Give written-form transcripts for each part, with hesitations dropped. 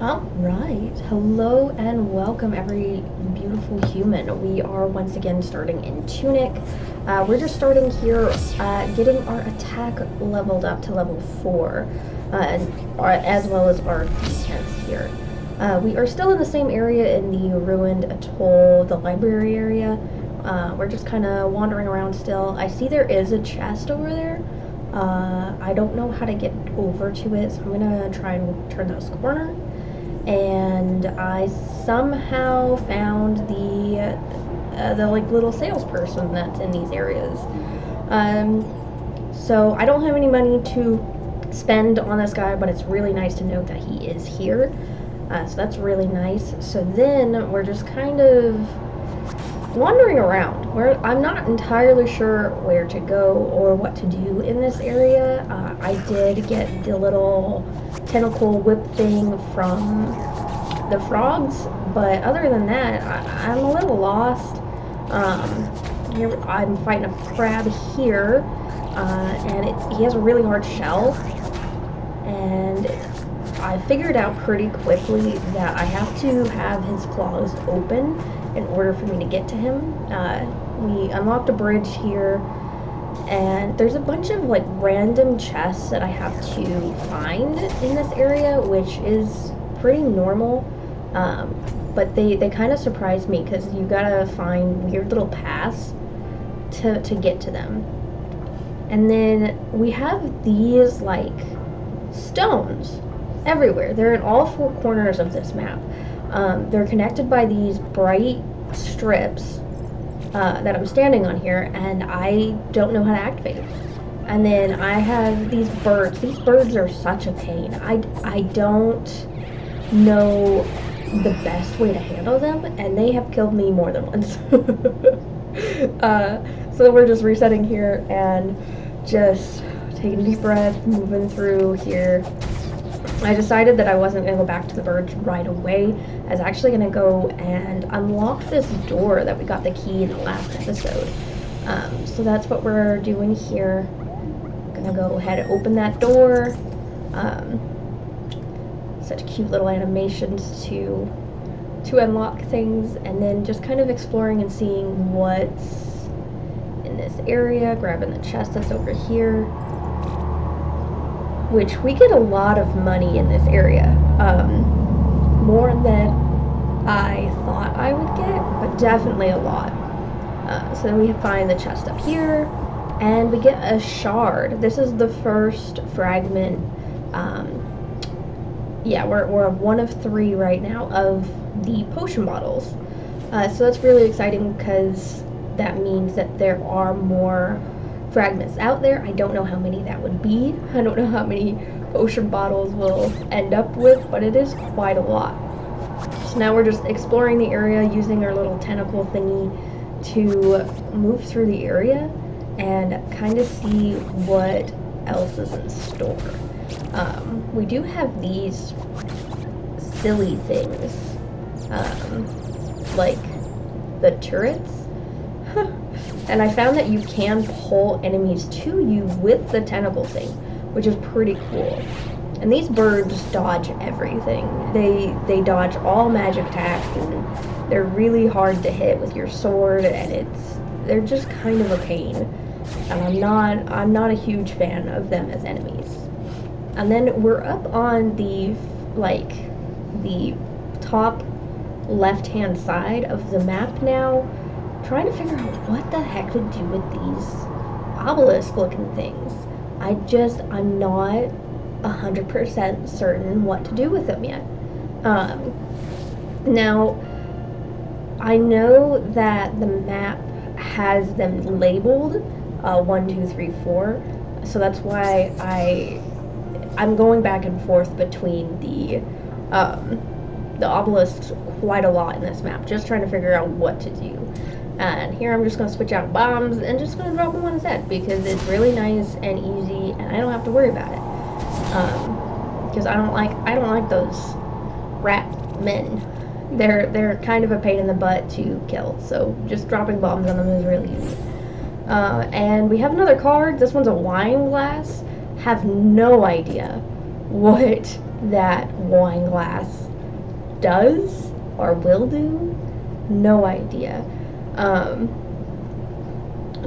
Alright, hello and welcome every beautiful human. We are once again starting in Tunic. We're just starting here, getting our attack leveled up to level 4, as well as our defense here. We are still in the same area in the ruined atoll, the library area. We're just kind of wandering around still. I see there is a chest over there. I don't know how to get over to it, so I'm gonna try and turn this corner. And I somehow found the like little salesperson that's in these areas. So I don't have any money to spend on this guy, but it's really nice to know that he is here. So that's really nice. So then we're just kind of wandering around. I'm not entirely sure where to go or what to do in this area. I did get the little tentacle whip thing from the frogs, but other than that, I'm a little lost. Here I'm fighting a crab here, and he has a really hard shell, and I figured out pretty quickly that I have to have his claws open in order for me to get to him. We unlocked a bridge here, and there's a bunch of like random chests that I have to find in this area, which is pretty normal, but they kind of surprised me because you gotta find weird little paths to get to them. And then we have these like stones everywhere. They're in all four corners of this map. They're connected by these bright strips that I'm standing on here, and I don't know how to activate them. And then I have these birds. These birds are such a pain. I don't know the best way to handle them, and they have killed me more than once. So we're just resetting here and just taking a deep breath, moving through here. I decided that I wasn't going to go back to the birds right away. I was actually going to go and unlock this door that we got the key in the last episode. So that's what we're doing here. I'm going to go ahead and open that door. Such cute little animations to unlock things, and then just kind of exploring and seeing what's in this area, grabbing the chest that's over here. Which we get a lot of money in this area, more than I thought I would get, but definitely a lot. So then we find the chest up here, and we get a shard. This is the first fragment. Yeah, we're one of 3 right now of the potion bottles. So that's really exciting because that means that there are more fragments out there. I don't know how many that would be. I don't know how many potion bottles we'll end up with, but it is quite a lot. So now we're just exploring the area using our little tentacle thingy to move through the area and kind of see what else is in store. We do have these silly things, like the turrets. And I found that you can pull enemies to you with the tentacle thing, which is pretty cool. And these birds dodge everything. They dodge all magic attacks, and they're really hard to hit with your sword, and they're just kind of a pain. And I'm not a huge fan of them as enemies. And then we're up on the top left-hand side of the map now, trying to figure out what the heck to do with these obelisk looking things. I'm not 100% certain what to do with them yet. Now, I know that the map has them labeled 1, 2, 3, 4, so that's why I'm going back and forth between the obelisks quite a lot in this map, just trying to figure out what to do. And here I'm just going to switch out bombs and just going to drop them on his head because it's really nice and easy, and I don't have to worry about it. Because I don't like those rat men. They're kind of a pain in the butt to kill. So just dropping bombs on them is really easy. And we have another card. This one's a wine glass. Have no idea what that wine glass does or will do, no idea.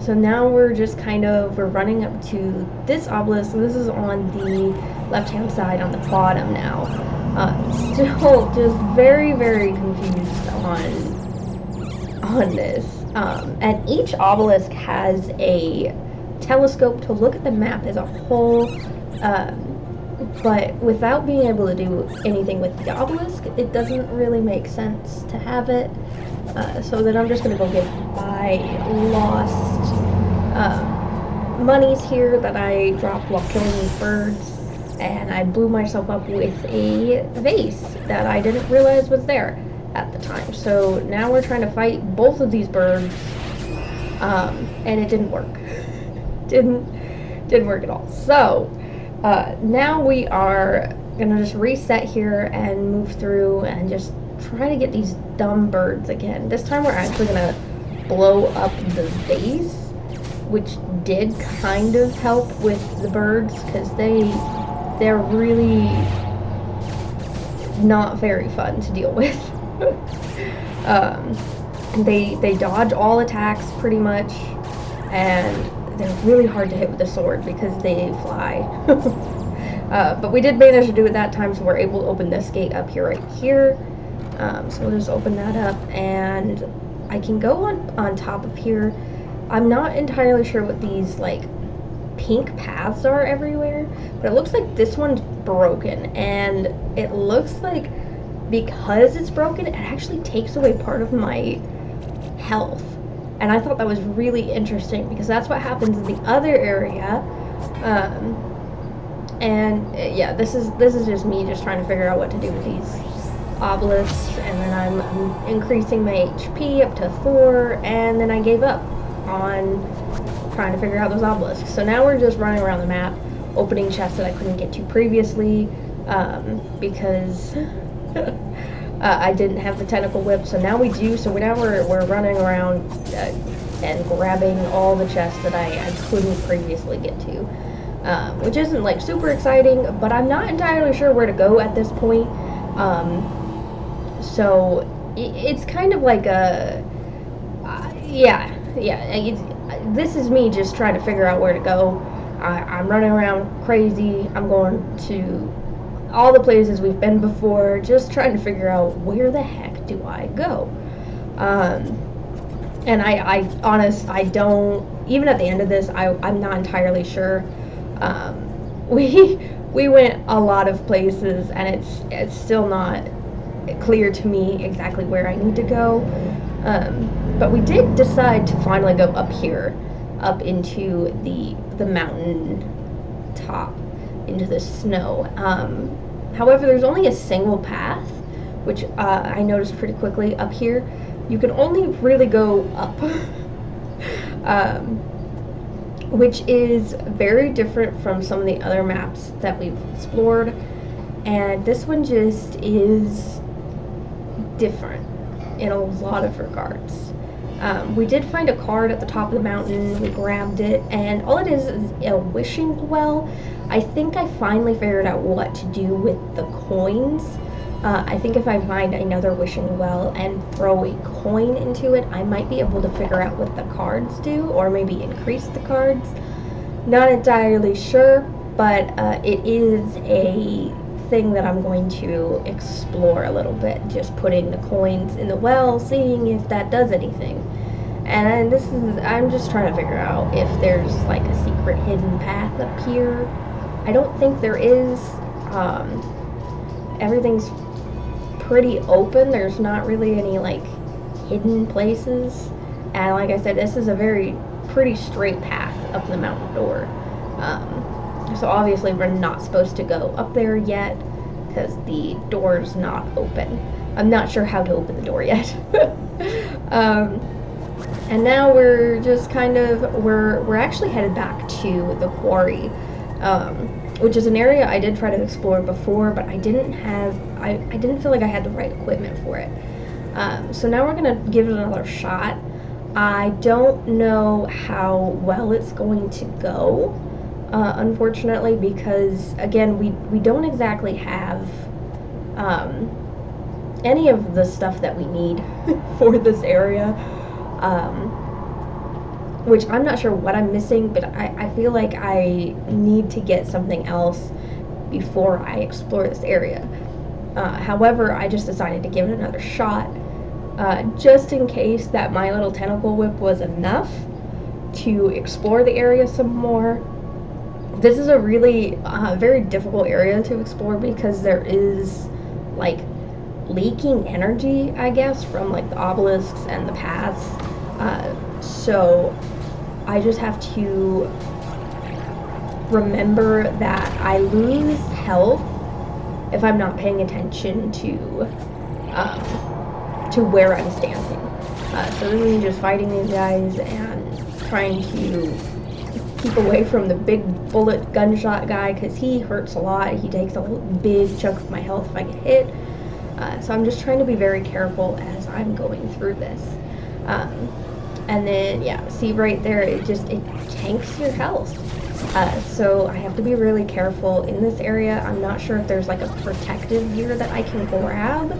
So now we're just we're running up to this obelisk. This is on the left-hand side on the bottom now. Still just very, very confused on this. And each obelisk has a telescope to look at the map as a whole, but without being able to do anything with the obelisk, it doesn't really make sense to have it. So then I'm just going to go get my lost monies here that I dropped while killing these birds, and I blew myself up with a vase that I didn't realize was there at the time. So now we're trying to fight both of these birds, and it didn't work. didn't work at all. So now we are gonna just reset here and move through and just try to get these dumb birds again. This time we're actually gonna blow up the vase, which did kind of help with the birds because they're really not very fun to deal with. They dodge all attacks pretty much, and they're really hard to hit with the sword because they fly. But we did manage to do it that time, so we're able to open this gate up here right here. So we'll just open that up, and I can go on top of here. I'm not entirely sure what these like pink paths are everywhere, but it looks like this one's broken, and it looks like because it's broken, it actually takes away part of my health. And I thought that was really interesting because that's what happens in the other area. And yeah, this is just me just trying to figure out what to do with these obelisks, and then I'm increasing my HP up to 4, and then I gave up on trying to figure out those obelisks. So now we're just running around the map, opening chests that I couldn't get to previously, because I didn't have the tentacle whip. So now we do. So now we're running around and grabbing all the chests that I couldn't previously get to, which isn't like super exciting, but I'm not entirely sure where to go at this point. So it's kind of like a this is me just trying to figure out where to go. I'm running around crazy. I'm going to all the places we've been before, just trying to figure out where the heck do I go. And I don't, even at the end of this, I'm not entirely sure. We went a lot of places, and it's still not clear to me exactly where I need to go. But we did decide to finally go up here, up into the mountain top, into the snow. However, there's only a single path, which I noticed pretty quickly up here. You can only really go up, which is very different from some of the other maps that we've explored. And this one just is different in a lot of regards. We did find a card at the top of the mountain. We grabbed it, and all it is a wishing well. I think I finally figured out what to do with the coins. I think if I find another wishing well and throw a coin into it, I might be able to figure out what the cards do, or maybe increase the cards. Not entirely sure, but it is a thing that I'm going to explore a little bit, just putting the coins in the well, seeing if that does anything. And I'm just trying to figure out if there's like a secret hidden path up here. I don't think there is. Everything's pretty open. There's not really any like hidden places. And like I said, this is a pretty straight path up the mountain door. So obviously we're not supposed to go up there yet because the door's not open. I'm not sure how to open the door yet. And now we're just we're actually headed back to the quarry, which is an area I did try to explore before, but I didn't feel like I had the right equipment for it. So now we're gonna give it another shot. I don't know how well it's going to go, unfortunately, because again, we don't exactly have any of the stuff that we need for this area. Which I'm not sure what I'm missing, but I feel like I need to get something else before I explore this area. However, I just decided to give it another shot, just in case that my little tentacle whip was enough to explore the area some more. This is a really very difficult area to explore because there is like leaking energy, I guess, from like the obelisks and the paths. So I just have to remember that I lose health if I'm not paying attention to where I'm standing. So this is just fighting these guys and trying to keep away from the big bullet gunshot guy because he hurts a lot. He takes a big chunk of my health if I get hit. So I'm just trying to be very careful as I'm going through this. And then, yeah, see right there, it tanks your health. So I have to be really careful in this area. I'm not sure if there's like a protective gear that I can grab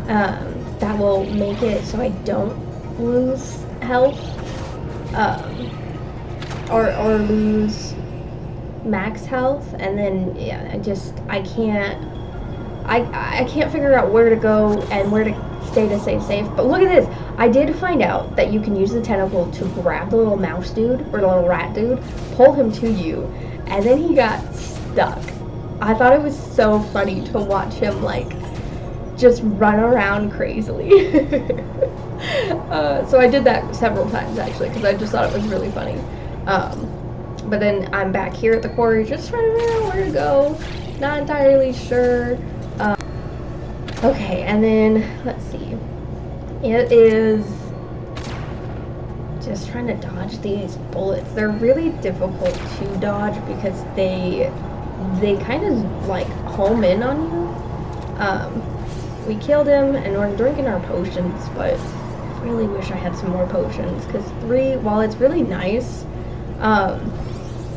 that will make it so I don't lose health or lose max health. And then, yeah, I can't figure out where to go and where to stay to stay safe. But look at this. I did find out that you can use the tentacle to grab the little mouse dude or the little rat dude, pull him to you, and then he got stuck. I thought it was so funny to watch him like just run around crazily. So I did that several times actually because I just thought it was really funny. But then I'm back here at the quarry just trying to figure out where to go. Not entirely sure. Okay, and then let's see. It is just trying to dodge these bullets. They're really difficult to dodge because they kind of like home in on you. We killed him and we're drinking our potions, but I really wish I had some more potions because 3, while it's really nice,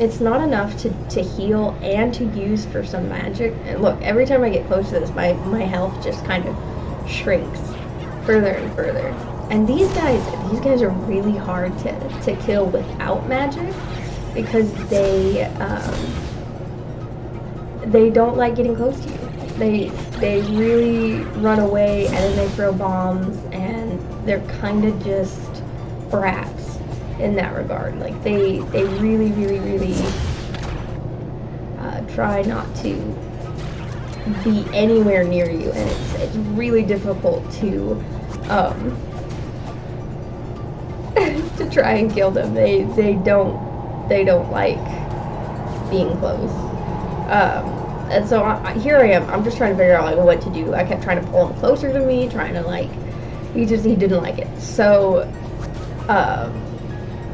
it's not enough to heal and to use for some magic. And look, every time I get close to this, my health just kind of shrinks further and further. And these guys are really hard to kill without magic because they don't like getting close to you. They really run away and then they throw bombs and they're kind of just brats in that regard. Like they really try not to be anywhere near you, and it's really difficult to to try and kill them. They don't like being close. And so here I am. I'm just trying to figure out like what to do. I kept trying to pull him closer to me, trying to like he didn't like it. So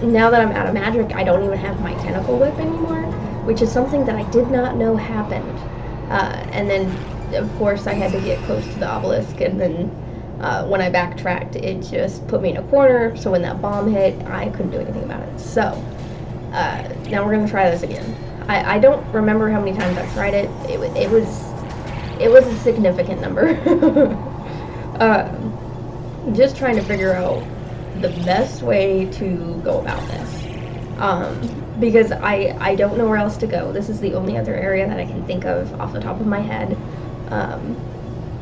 now that I'm out of magic, I don't even have my tentacle whip anymore, which is something that I did not know happened. And then, of course, I had to get close to the obelisk, and then when I backtracked, it just put me in a corner, so when that bomb hit, I couldn't do anything about it. So, now we're going to try this again. I don't remember how many times I've tried it. It was a significant number. Just trying to figure out the best way to go about this. Because I don't know where else to go. This is the only other area that I can think of off the top of my head.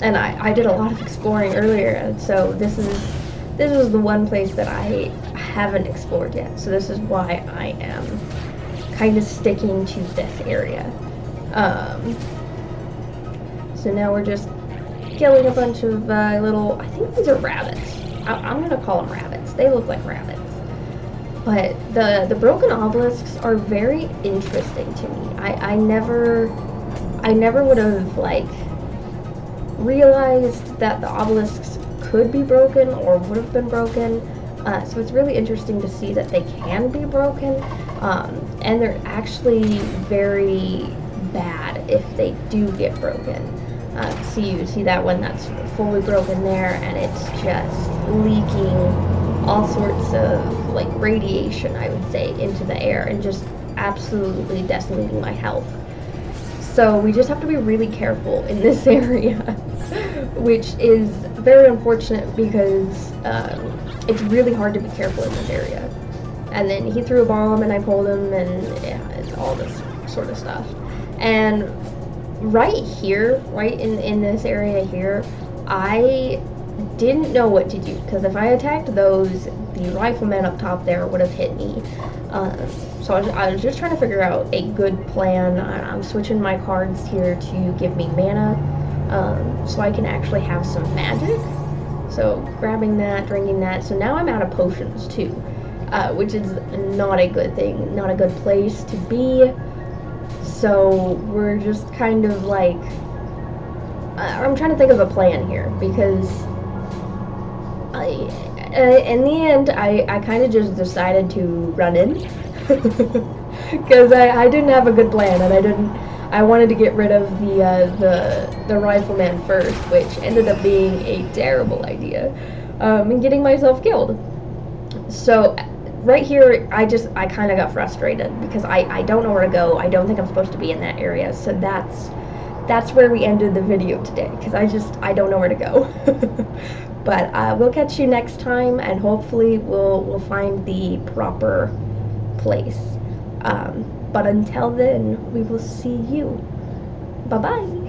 And I did a lot of exploring earlier, and so this is the one place that I haven't explored yet. So this is why I am kind of sticking to this area. So now we're just killing a bunch of little, I think these are rabbits. I'm gonna call them rabbits. They look like rabbits. But the broken obelisks are very interesting to me. I never would have like realized that the obelisks could be broken or would have been broken. So it's really interesting to see that they can be broken, and they're actually very bad if they do get broken. You see that one that's fully broken there, and it's just leaking all sorts of like radiation, I would say, into the air and just absolutely decimating my health. So we just have to be really careful in this area which is very unfortunate because it's really hard to be careful in this area. And then he threw a bomb and I pulled him, and yeah, it's all this sort of stuff. And right here, right in this area here, I didn't know what to do, because if I attacked those, the rifleman up top there would have hit me. So I was just trying to figure out a good plan. I'm switching my cards here to give me mana, so I can actually have some magic. So grabbing that, drinking that. So now I'm out of potions too, which is not a good thing, not a good place to be. So we're just kind of like, I'm trying to think of a plan here, because in the end, I kind of just decided to run in, because I didn't have a good plan, and I wanted to get rid of the rifleman first, which ended up being a terrible idea, and getting myself killed. So right here, I kind of got frustrated, because I don't know where to go. I don't think I'm supposed to be in that area, so that's where we ended the video today, because I don't know where to go. But we'll catch you next time, and hopefully we'll find the proper place. But until then, we will see you. Bye bye.